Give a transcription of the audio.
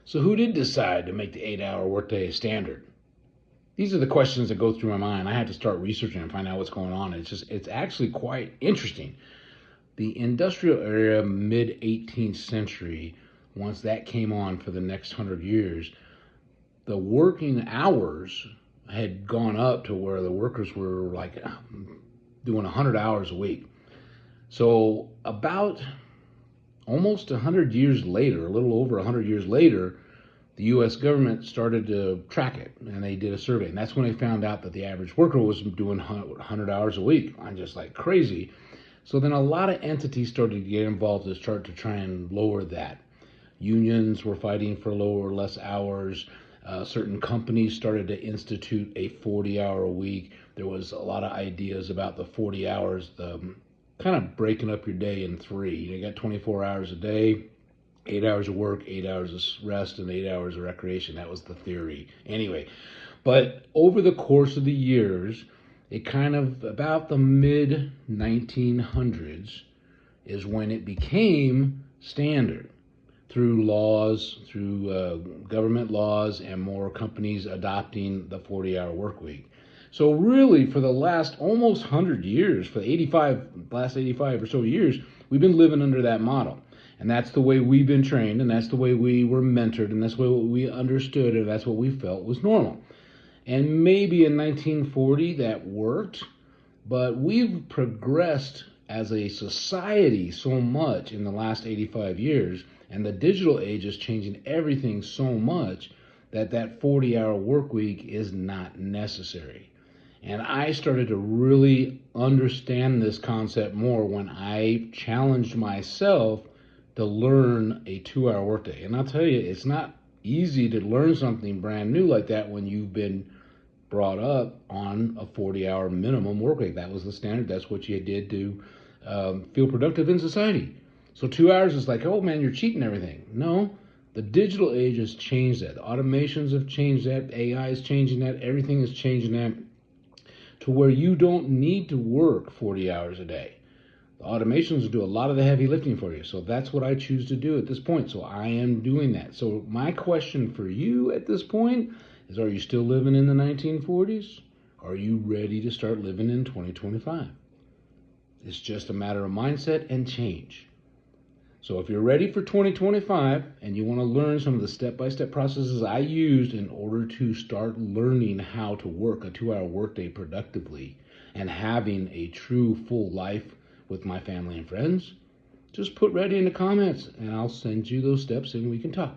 So who did decide to make the 8-hour workday a standard? These are the questions that go through my mind. I had to start researching and find out what's going on. It's actually quite interesting. The industrial era, mid 18th century, once that came on for the next 100 years, the working hours had gone up to where the workers were like doing 100 hours a week. So about almost 100 years later, a little over 100 years later, the U.S. government started to track it, and they did a survey, and that's when they found out that the average worker was doing 100 hours a week. I'm just like crazy. So then a lot of entities started to get involved to start to try and lower that. Unions were fighting for lower, less hours. Certain companies started to institute a 40-hour a week. There was a lot of ideas about the 40 hours, the kind of breaking up your day in three. You got 24 hours a day, 8 hours of work, 8 hours of rest, and 8 hours of recreation. That was the theory. Anyway, but over the course of the years, it kind of about the mid 1900s is when it became standard through laws, through government laws, and more companies adopting the 40-hour work week. So really, for the last almost 100 years, for the last 85 or so years, we've been living under that model. And that's the way we've been trained, and that's the way we were mentored, and that's what we understood, and that's what we felt was normal. And maybe in 1940 that worked, but we've progressed as a society so much in the last 85 years, and the digital age is changing everything so much that 40-hour work week is not necessary. And I started to really understand this concept more when I challenged myself to learn a 2-hour workday. And I'll tell you, it's not easy to learn something brand new like that when you've been brought up on a 40-hour minimum work week. That was the standard. That's what you did to feel productive in society. So 2 hours is like, oh man, you're cheating everything. No, the digital age has changed that. The automations have changed that. AI is changing that. Everything is changing that to where you don't need to work 40 hours a day. The automations will do a lot of the heavy lifting for you. So that's what I choose to do at this point. So I am doing that. So my question for you at this point is, are you still living in the 1940s? Are you ready to start living in 2025? It's just a matter of mindset and change. So if you're ready for 2025 and you want to learn some of the step-by-step processes I used in order to start learning how to work a 2-hour workday productively and having a true full life with my family and friends, just put ready in the comments and I'll send you those steps and we can talk.